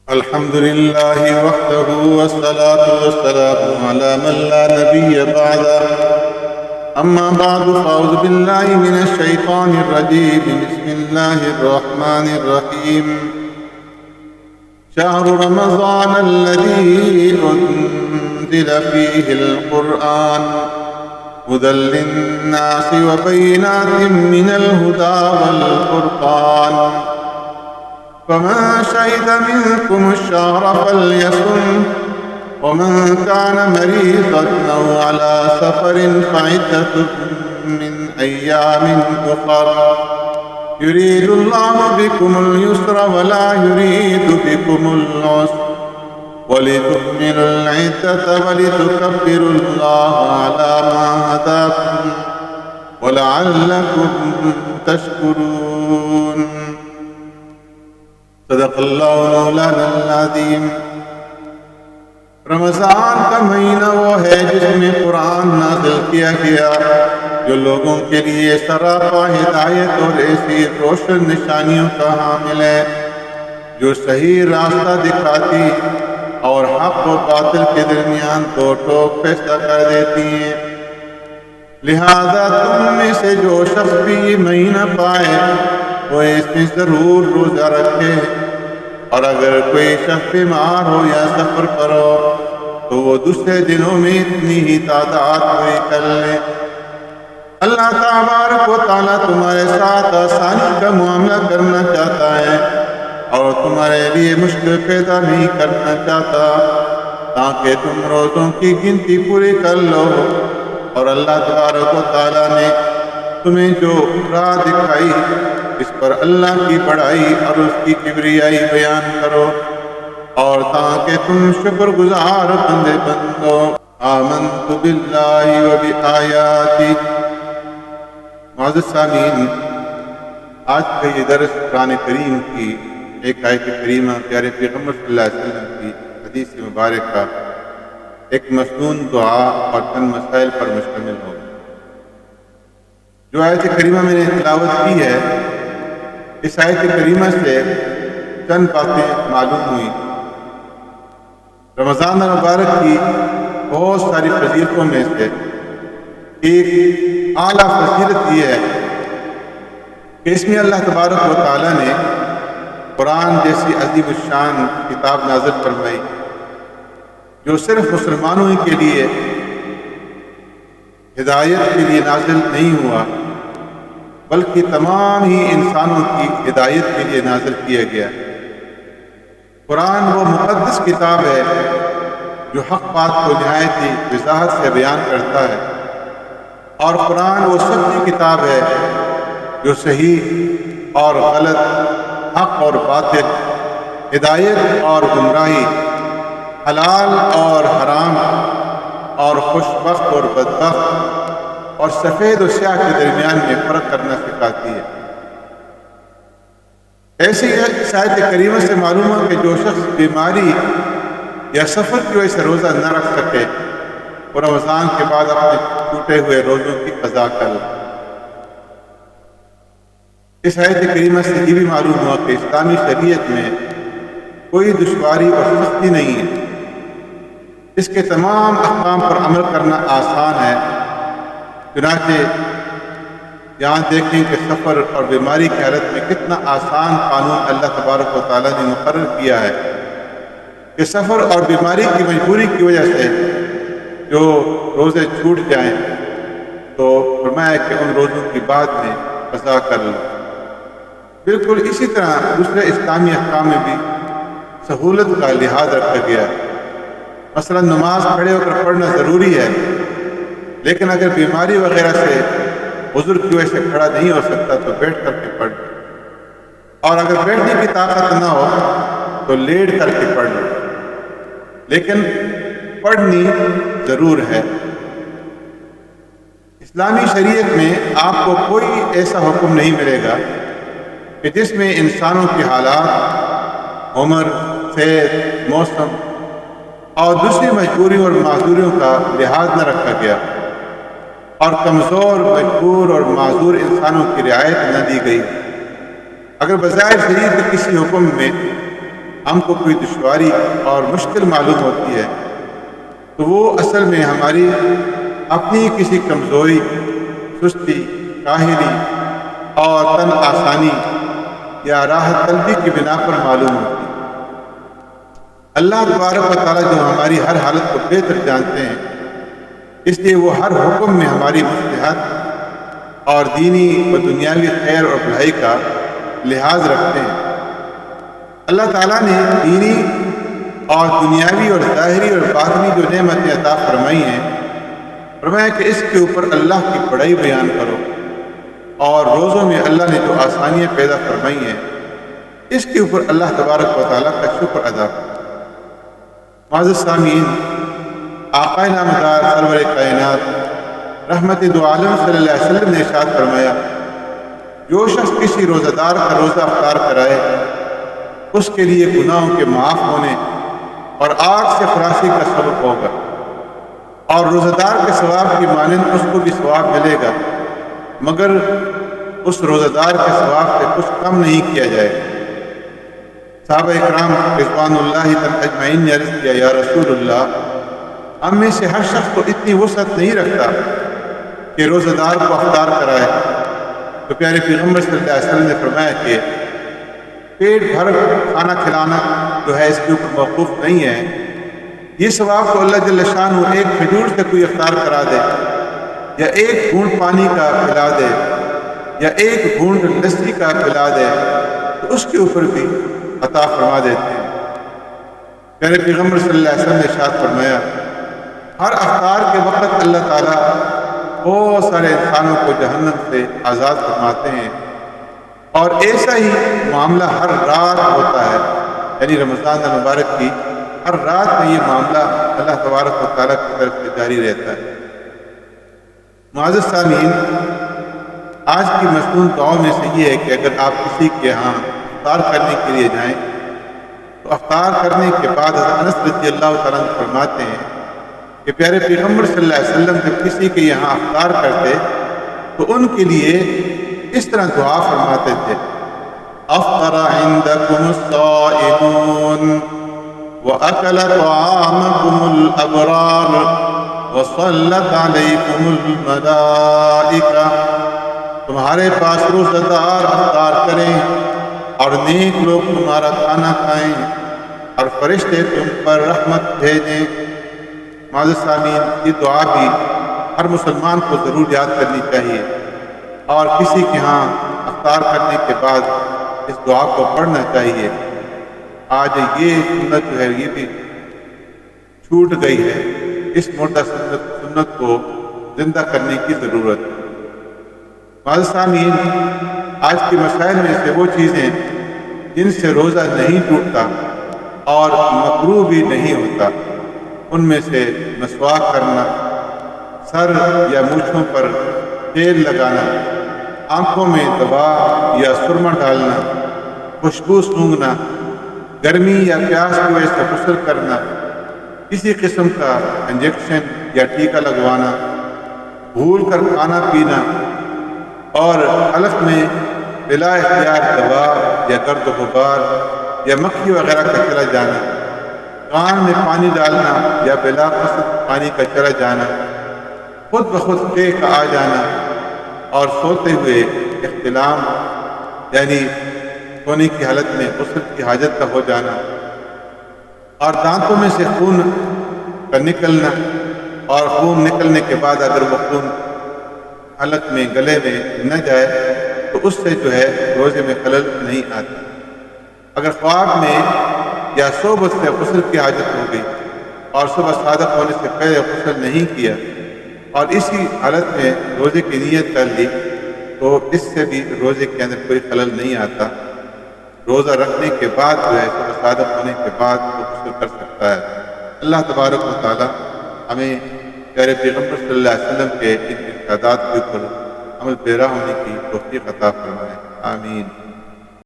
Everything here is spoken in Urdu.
الحمد لله وحده والصلاة والسلام على من لا نبي بعده أما بعد فأعوذ بالله من الشيطان الرجيم بسم الله الرحمن الرحيم شهر رمضان الذي أنزل فيه القرآن هدى للناس وبينات من الهدى والفرقان فمن شهد منكم الشهر فليصم ومن كان مريضا أو على سفر فعدة من أيام أخر يريد الله بكم اليسر ولا يريد بكم العسر ولتكملوا العدة ولتكبروا الله على ما هداكم ولعلكم تشكرون صدق اللہ مولانا العظیم۔ رمضان کا مہینہ وہ ہے جس میں قرآن نازل کیا گیا جو لوگوں کے لیے سراپا ہدایت اور ایسی روشن نشانیوں کا حامل ہے جو صحیح راستہ دکھاتی اور حق و باطل کے درمیان دو ٹوک فیصلہ کر دیتی ہیں۔ لہذا تم میں سے جو شخص بھی یہ مہینہ پائے وہ اس میں ضرور روزہ رکھے، اور اگر کوئی شخص بیمار ہو یا سفر پر ہو تو وہ دوسرے دنوں میں اتنی ہی تعداد پوری کر لے۔ اللہ تبارک و تعالیٰ تمہارے ساتھ آسانی کا معاملہ کرنا چاہتا ہے اور تمہارے لیے مشکل پیدا نہیں کرنا چاہتا تاکہ تم روزوں کی گنتی پوری کر لو، اور اللہ تبارک و تعالیٰ نے تمہیں جو راہ دکھائی اس پر اللہ کی بڑائی اور اس کی کبریائی بیان کرو، اور تاکہ تم شکر گزار بندے بنو۔ آمنت باللہ و بآیاتی۔ معزز سامعین، آج کا یہ درس قرآن کریم کی ایک آیت کریمہ پیارے پیغمبر صلی اللہ علیہ وسلم کی حدیث مبارکہ ایک مسنون دعا اور چند مسائل پر مشتمل ہوگا۔ جو آیت کریمہ میں نے تلاوت کی ہے، اس آیت کریمہ سے چند باتیں معلوم ہوئی۔ رمضان المبارک کی بہت ساری فضیلتوں میں سے ایک اعلیٰ فضیلت یہ ہے کہ اس میں اللہ تبارک و تعالیٰ نے قرآن جیسی عظیم الشان کتاب نازل فرمائی جو صرف مسلمانوں کے لیے ہدایت کے لیے نازل نہیں ہوا بلکہ تمام ہی انسانوں کی ہدایت کے لیے نازل کیا گیا۔ قرآن وہ مقدس کتاب ہے جو حق بات کو نہایت ہی وضاحت سے بیان کرتا ہے، اور قرآن وہ سچی کتاب ہے جو صحیح اور غلط، حق اور باطل، ہدایت اور گمراہی، حلال اور حرام، اور خوش بخت اور بدبخت، اور سفید و سیاہ کے درمیان میں فرق کرنا سکھاتی ہے۔ ایسی آیت کریمہ سے معلوم ہے کہ جو شخص بیماری یا سفر کی وجہ سے روزہ نہ رکھ سکے وہ رمضان کے بعد اپنے ٹوٹے ہوئے روزوں کی قضا کر لے۔ اس آیت کریمہ سے یہ بھی معلوم ہوا کہ اسلامی شریعت میں کوئی دشواری اور سختی نہیں ہے، اس کے تمام احکام پر عمل کرنا آسان ہے۔ چنانچہ یہاں دیکھیں کہ سفر اور بیماری کی حالت میں کتنا آسان قانون اللہ تبارک و تعالیٰ نے مقرر کیا ہے کہ سفر اور بیماری کی مجبوری کی وجہ سے جو روزے چھوٹ جائیں تو فرمایا کہ ان روزوں کی بعد میں قضا کر لو۔ بالکل اسی طرح دوسرے اسلامی احکام میں بھی سہولت کا لحاظ رکھا گیا۔ مثلا نماز کھڑے ہو کر پڑھنا ضروری ہے، لیکن اگر بیماری وغیرہ سے عذر کی وجہ سے کھڑا نہیں ہو سکتا تو بیٹھ کر کے پڑھ، اور اگر بیٹھنے کی طاقت نہ ہو تو لیٹ کر کے پڑھ لو، لیکن پڑھنی ضرور ہے۔ اسلامی شریعت میں آپ کو کوئی ایسا حکم نہیں ملے گا کہ جس میں انسانوں کے حالات، عمر، صحت، موسم اور دوسری مجبوریوں اور معذوریوں کا لحاظ نہ رکھا گیا، اور کمزور، مجبور اور معذور انسانوں کی رعایت نہ دی گئی۔ اگر بظاہر شریعت کے کسی حکم میں ہم کو کوئی دشواری اور مشکل معلوم ہوتی ہے تو وہ اصل میں ہماری اپنی کسی کمزوری، سستی، کاہلی اور تن آسانی یا راحت طلبی کی بنا پر معلوم ہوتی ہے۔ اللہ تبارک و تعالیٰ جو ہماری ہر حالت کو بہتر جانتے ہیں، اس لیے وہ ہر حکم میں ہماری مصلحت اور دینی و دنیاوی خیر اور بھلائی کا لحاظ رکھتے ہیں۔ اللہ تعالیٰ نے دینی اور دنیاوی اور ظاہری اور باطنی جو نعمتیں عطا فرمائی ہیں، فرمایا کہ اس کے اوپر اللہ کی بڑائی بیان کرو، اور روزوں میں اللہ نے جو آسانیاں پیدا فرمائی ہیں اس کے اوپر اللہ تبارک و تعالیٰ کا شکر ادا کرو۔ معزز سامعین، آقا نامدار سرور کائنات رحمت دو عالم صلی اللہ علیہ وسلم نے ارشاد فرمایا، جو شخص کسی روزہ دار کا روزہ افطار کرائے اس کے لیے گناہوں کے معاف ہونے اور آگ سے خلاصی کا سبب ہوگا، اور روزہ دار کے ثواب کی مانند اس کو بھی ثواب ملے گا، مگر اس روزہ دار کے ثواب سے کچھ کم نہیں کیا جائے گا۔ صحابہ اکرام رضوان اللہ اجمعین نے عرض کیا، یا رسول اللہ، ہم میں سے ہر شخص کو اتنی وسعت نہیں رکھتا کہ روزہ دار کو افطار کرائے۔ تو پیارے پیغمبر صلی اللہ علیہ وسلم نے فرمایا کہ پیٹ بھر کھانا کھلانا جو ہے اس کے اوپر موقوف نہیں ہے، یہ ثواب تو اللہ جل شانہ ایک کھجور سے کوئی افطار کرا دے، یا ایک گھونٹ پانی کا پلا دے، یا ایک گھونٹ لسی کا پلا دے، تو اس کے اوپر بھی عطا فرما دیتے ہیں۔ پیارے پیغمبر صلی اللہ علیہ وسلم نے ارشاد فرمایا، ہر افطار کے وقت اللہ تعالیٰ بہت سارے انسانوں کو جہنم سے آزاد فرماتے ہیں، اور ایسا ہی معاملہ ہر رات ہوتا ہے، یعنی رمضان المبارک کی ہر رات میں یہ معاملہ اللہ تبارک و تعالیٰ کی طرف سے جاری رہتا ہے۔ معزز سامعین، آج کی مصنون دعاؤں میں سے یہ ہے کہ اگر آپ کسی کے ہاں افطار کرنے کے لیے جائیں تو افطار کرنے کے بعد حضرت انس رضی اللہ تعالیٰ عنہ فرماتے ہیں کہ پیارے پیغمبر صلی اللہ علیہ وسلم جب کسی کے یہاں افطار کرتے تو ان کے لیے اس طرح دعا فرماتے تھے، افطر عندکم الصائمون واکل طعامکم الابرار وصلت علیکم الملائکہ، تمہارے پاس روزہ دار افطار کریں اور نیک لوگ تمہارا کھانا کھائیں اور فرشتے تم پر رحمت بھیجیں۔ معزز سامعین، یہ دعا بھی ہر مسلمان کو ضرور یاد کرنی چاہیے، اور کسی کے ہاں افطار کرنے کے بعد اس دعا کو پڑھنا چاہیے۔ آج یہ سنت جو ہے یہ بھی چھوٹ گئی ہے، اس مردہ سنت کو زندہ کرنے کی ضرورت ہے۔ معزز سامعین، آج کے مسائل میں سے وہ چیزیں جن سے روزہ نہیں ٹوٹتا اور مکروہ بھی نہیں ہوتا، ان میں سے مسواک کرنا، سر یا مونچھوں پر تیل لگانا، آنکھوں میں دوا یا سرما ڈالنا، خوشبو سونگھنا، گرمی یا پیاس کی وجہ سے غسل کرنا، کسی قسم کا انجیکشن یا ٹیکہ لگوانا، بھول کر کھانا پینا، اور حلق میں بلا اختیار دوا یا گرد و غبار یا مکھی وغیرہ کا چلا جانا، کان میں پانی ڈالنا یا بلا قصد پانی کا چلا جانا، خود بخود قے کا آ جانا، اور سوتے ہوئے احتلام یعنی سونے کی حالت میں غسل کی حاجت کا ہو جانا، اور دانتوں میں سے خون کا نکلنا، اور خون نکلنے کے بعد اگر وہ خون حلق میں گلے میں نہ جائے تو اس سے جو ہے روزے میں خلل نہیں آتا۔ اگر خواب میں یا صحبت سے غسل کی حاجت ہو گئی اور صبح صادق ہونے سے پہلے غسل نہیں کیا اور اسی حالت میں روزے کی نیت کر لی تو اس سے بھی روزے کے اندر کوئی خلل نہیں آتا۔ روزہ رکھنے کے بعد جو ہے صبح صادق ہونے کے بعد وہ غسل کر سکتا ہے۔ اللہ تبارک و تعالی ہمیں پیارے پیغمبر صلی اللہ علیہ وسلم کے ان ارشادات کے اوپر عمل پیرا ہونے کی توفیق عطا فرمائے، آمین۔